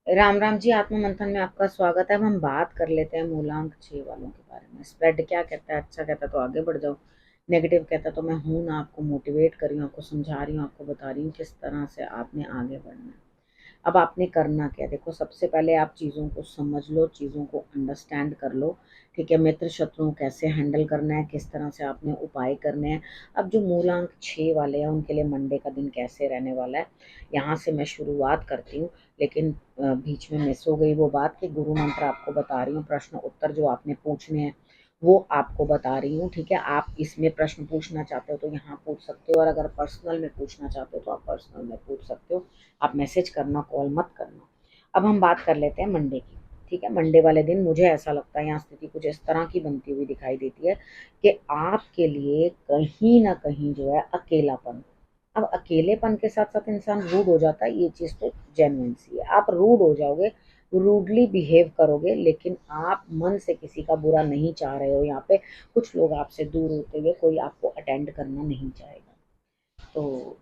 राम राम जी। आत्म मंथन में आपका स्वागत है। अब हम बात कर लेते हैं मूलांक 6 वालों के बारे में। स्प्रेड क्या कहता है? अच्छा कहता है तो आगे बढ़ जाओ, नेगेटिव कहता है तो मैं हूं ना, आपको मोटिवेट कर रही हूँ, आपको समझा रही हूँ, आपको बता रही हूँ किस तरह से आपने आगे बढ़ना है। अब आपने करना क्या है? देखो, सबसे पहले आप चीज़ों को समझ लो, चीज़ों को अंडरस्टैंड कर लो। ठीक है, मित्र शत्रुओं कैसे हैंडल करना है, किस तरह से आपने उपाय करने हैं। अब जो मूलांक 6 वाले हैं उनके लिए मंडे का दिन कैसे रहने वाला है, यहाँ से मैं शुरुआत करती हूँ। लेकिन बीच में मिस हो गई वो बात कि गुरु मंत्र आपको बता रही हूँ, प्रश्न उत्तर जो आपने पूछने हैं वो आपको बता रही हूँ। ठीक है, आप इसमें प्रश्न पूछना चाहते हो तो यहाँ पूछ सकते हो, और अगर पर्सनल में पूछना चाहते हो तो आप पर्सनल में पूछ सकते हो। आप मैसेज करना, कॉल मत करना। अब हम बात कर लेते हैं मंडे की। ठीक है, मंडे वाले दिन मुझे ऐसा लगता है यहाँ स्थिति कुछ इस तरह की बनती हुई दिखाई देती है कि आपके लिए कहीं ना कहीं जो है अकेलापन। अब अकेलेपन के साथ साथ इंसान रूड हो जाता है, ये चीज़ तो जेन्युइन सी है। आप रूड हो जाओगे, रूडली बिहेव करोगे, लेकिन आप मन से किसी का बुरा नहीं चाह रहे हो। यहाँ पे कुछ लोग आपसे दूर होते हुए कोई आपको अटेंड करना नहीं चाहेगा। तो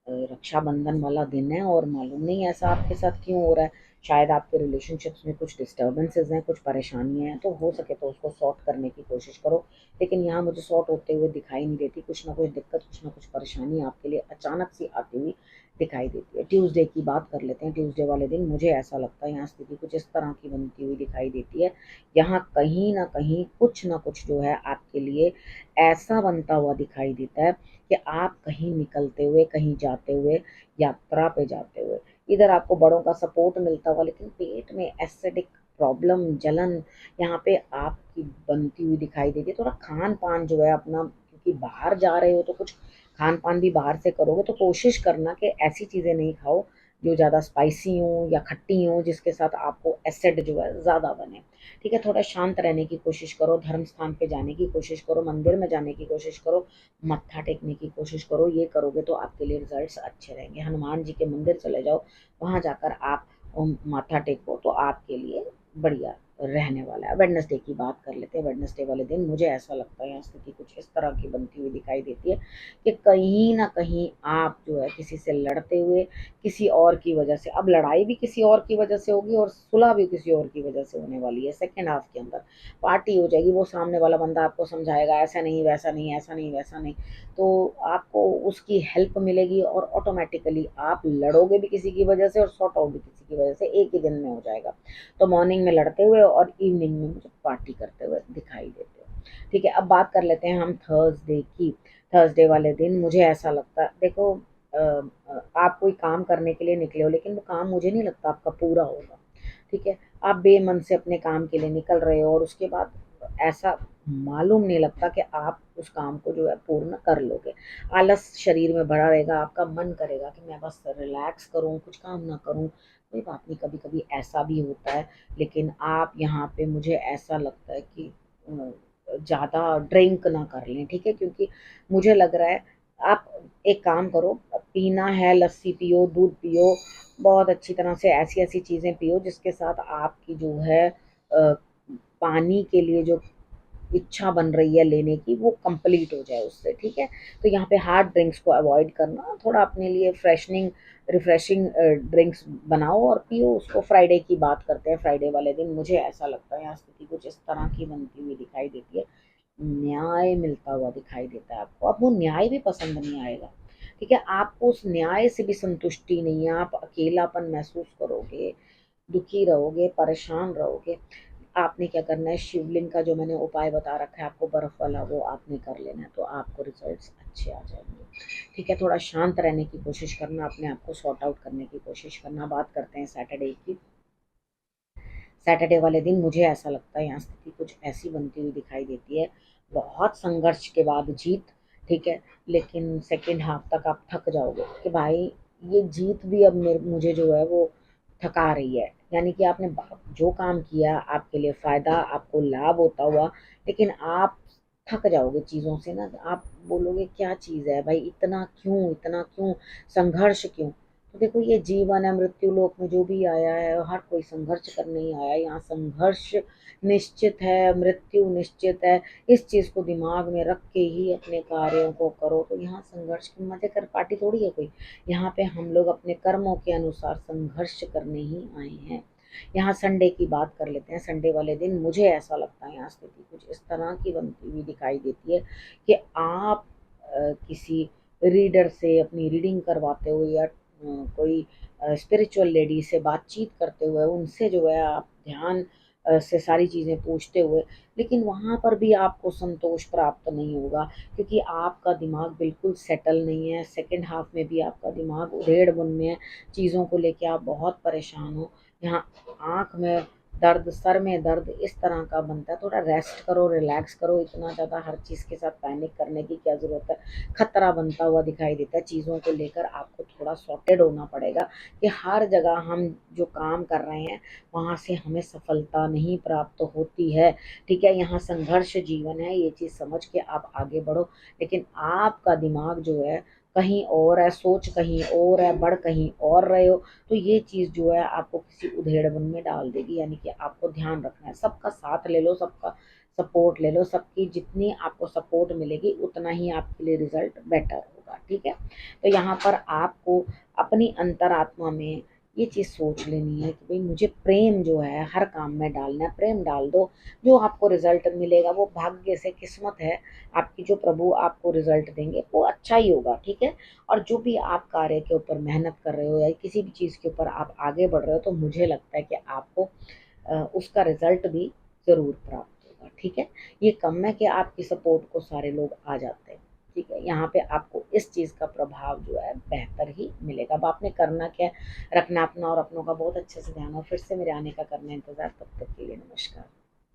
रक्षाबंधन वाला दिन है और मालूम नहीं ऐसा आपके साथ क्यों हो रहा है। शायद आपके रिलेशनशिप्स में कुछ डिस्टर्बेंसेस हैं, कुछ परेशानियां हैं, तो हो सके तो उसको सॉर्ट करने की कोशिश करो। लेकिन यहाँ मुझे सॉर्ट होते हुए दिखाई नहीं देती। कुछ ना कुछ दिक्कत, कुछ ना कुछ परेशानी आपके लिए अचानक सी आती हुई दिखाई देती है। ट्यूसडे की बात कर लेते हैं। ट्यूसडे वाले दिन मुझे ऐसा लगता है यहाँ स्थिति कुछ इस तरह की बनती हुई दिखाई देती है। यहाँ कहीं ना कुछ जो है आपके लिए ऐसा बनता हुआ दिखाई देता है कि आप कहीं निकलते हुए, कहीं जाते हुए, यात्रा पे जाते हुए, इधर आपको बड़ों का सपोर्ट मिलता हुआ, लेकिन पेट में एसिडिक प्रॉब्लम, जलन यहाँ पे आपकी बनती हुई दिखाई देती है। थोड़ा खान पान जो है अपना, क्योंकि बाहर जा रहे हो तो कुछ खान पान भी बाहर से करोगे तो कोशिश करना कि ऐसी चीज़ें नहीं खाओ जो ज़्यादा स्पाइसी हो या खट्टी हो, जिसके साथ आपको एसिड जो है ज़्यादा बने। ठीक है, थोड़ा शांत रहने की कोशिश करो, धर्म स्थान पे जाने की कोशिश करो, मंदिर में जाने की कोशिश करो, मत्था टेकने की कोशिश करो। ये करोगे तो आपके लिए रिजल्ट्स अच्छे रहेंगे। हनुमान जी के मंदिर चले जाओ, वहाँ जाकर आप माथा टेको तो आपके लिए बढ़िया रहने वाला है। वेडनेसडे की बात कर लेते हैं। वेडनेसडे वाले दिन मुझे ऐसा लगता है यहाँ स्थिति कुछ इस तरह की बनती हुई दिखाई देती है कि कहीं ना कहीं आप जो है किसी से लड़ते हुए, किसी और की वजह से, अब लड़ाई भी किसी और की वजह से होगी और सुलह भी किसी और की वजह से होने वाली है। सेकेंड हाफ के अंदर पार्टी हो जाएगी, वो सामने वाला बंदा आपको समझाएगा ऐसा नहीं, वैसा नहीं, ऐसा नहीं, वैसा नहीं, तो आपको उसकी हेल्प मिलेगी और ऑटोमेटिकली आप लड़ोगे भी किसी की वजह से और सॉर्ट आउट भी किसी की वजह से, एक ही दिन में हो जाएगा। तो मॉर्निंग में लड़ते हुए और इवनिंग में मुझे पार्टी करते हुए दिखाई देते हो। ठीक है, अब बात कर लेते हैं हम थर्सडे की। थर्सडे वाले दिन मुझे ऐसा लगता है, देखो आप कोई काम करने के लिए निकले हो, लेकिन वो काम मुझे नहीं लगता आपका पूरा होगा। ठीक है, आप बेमन से अपने काम के लिए निकल रहे हो और उसके बाद ऐसा मालूम नहीं लगता कि आप उस काम को जो है पूर्ण कर लोगे। आलस शरीर में भरा रहेगा, आपका मन करेगा कि मैं बस रिलैक्स करूं, कुछ काम ना करूं। कोई बात नहीं, कभी कभी ऐसा भी होता है, लेकिन आप यहाँ पे मुझे ऐसा लगता है कि ज़्यादा ड्रिंक ना कर लें। ठीक है, क्योंकि मुझे लग रहा है आप एक काम करो, पीना है लस्सी पियो, दूध पियो, बहुत अच्छी तरह से ऐसी ऐसी चीज़ें पियो जिसके साथ आपकी जो है पानी के लिए जो इच्छा बन रही है लेने की वो कंप्लीट हो जाए उससे। ठीक है, तो यहाँ पे हार्ड ड्रिंक्स को अवॉइड करना, थोड़ा अपने लिए फ्रेशनिंग रिफ्रेशिंग ड्रिंक्स बनाओ और पियो उसको। फ्राइडे की बात करते हैं। फ्राइडे वाले दिन मुझे ऐसा लगता है यहाँ स्थिति कुछ इस तरह की बनती हुई दिखाई देती है। न्याय मिलता हुआ दिखाई देता है आपको। अब वो न्याय भी पसंद नहीं आएगा। ठीक है, आपको उस न्याय से भी संतुष्टि नहीं है, आप अकेलापन महसूस करोगे, दुखी रहोगे, परेशान रहोगे। आपने क्या करना है, शिवलिंग का जो मैंने उपाय बता रखा है आपको, बर्फ वाला, वो आपने कर लेना है तो आपको रिजल्ट्स अच्छे आ जाएंगे। ठीक है, थोड़ा शांत रहने की कोशिश करना, अपने आप को सॉर्ट आउट करने की कोशिश करना। बात करते हैं सैटरडे की। सैटरडे वाले दिन मुझे ऐसा लगता है यहाँ स्थिति कुछ ऐसी बनती हुई दिखाई देती है, बहुत संघर्ष के बाद जीत। ठीक है, लेकिन सेकेंड हाफ तक आप थक जाओगे कि भाई ये जीत भी अब मुझे जो है वो थका रही है। यानी कि आपने जो काम किया आपके लिए फ़ायदा, आपको लाभ होता हुआ, लेकिन आप थक जाओगे चीज़ों से ना। आप बोलोगे क्या चीज़ है भाई, इतना क्यों, इतना क्यों संघर्ष क्यों। तो देखो ये जीवन है, मृत्यु लोक में जो भी आया है हर कोई संघर्ष करने ही आया है। यहाँ संघर्ष निश्चित है, मृत्यु निश्चित है। इस चीज को दिमाग में रख के ही अपने कार्यों को करो। तो यहाँ संघर्ष की मजे कर पार्टी थोड़ी है कोई। यहाँ पे हम लोग अपने कर्मों के अनुसार संघर्ष करने ही आए हैं। यहाँ संडे की बात कर लेते हैं। संडे वाले दिन मुझे ऐसा लगता है यहाँ स्थिति कुछ इस तरह की बनती हुई दिखाई देती है कि आप किसी रीडर से अपनी रीडिंग करवाते हुए या कोई स्पिरिचुअल लेडी से बातचीत करते हुए उनसे जो है आप ध्यान से सारी चीज़ें पूछते हुए, लेकिन वहाँ पर भी आपको संतोष प्राप्त नहीं होगा क्योंकि आपका दिमाग बिल्कुल सेटल नहीं है। सेकंड हाफ में भी आपका दिमाग उधेड़ बुन में है, चीज़ों को लेके आप बहुत परेशान हो। यहाँ आँख में दर्द, सर में दर्द इस तरह का बनता है। थोड़ा रेस्ट करो, रिलैक्स करो। इतना ज़्यादा हर चीज़ के साथ पैनिक करने की क्या ज़रूरत है। खतरा बनता हुआ दिखाई देता है। चीज़ों को लेकर आपको थोड़ा सॉर्टेड होना पड़ेगा कि हर जगह हम जो काम कर रहे हैं वहाँ से हमें सफलता नहीं प्राप्त होती है। ठीक है, यहाँ संघर्ष जीवन है, ये चीज़ समझ के आप आगे बढ़ो। लेकिन आपका दिमाग जो है कहीं और है, सोच कहीं और है, बढ़ कहीं और रहे हो। तो ये चीज़ जो है आपको किसी उधेड़बुन में डाल देगी। यानी कि आपको ध्यान रखना है, सबका साथ ले लो, सबका सपोर्ट ले लो। सबकी जितनी आपको सपोर्ट मिलेगी उतना ही आपके लिए रिजल्ट बेटर होगा। ठीक है, तो यहाँ पर आपको अपनी अंतरात्मा में ये चीज़ सोच लेनी है कि भाई मुझे प्रेम जो है हर काम में डालना है। प्रेम डाल दो, जो आपको रिजल्ट मिलेगा वो भाग्य से, किस्मत है आपकी, जो प्रभु आपको रिजल्ट देंगे वो अच्छा ही होगा। ठीक है, और जो भी आप कार्य के ऊपर मेहनत कर रहे हो या किसी भी चीज़ के ऊपर आप आगे बढ़ रहे हो तो मुझे लगता है कि आपको उसका रिजल्ट भी ज़रूर प्राप्त होगा। ठीक है, ये कम है कि आपकी सपोर्ट को सारे लोग आ जाते हैं। ठीक है, यहाँ पे आपको इस चीज़ का प्रभाव जो है बेहतर ही मिलेगा। अब आपने करना क्या है, रखना अपना और अपनों का बहुत अच्छे से ध्यान, और फिर से मेरे आने का करना इंतज़ार। तब तक के लिए नमस्कार।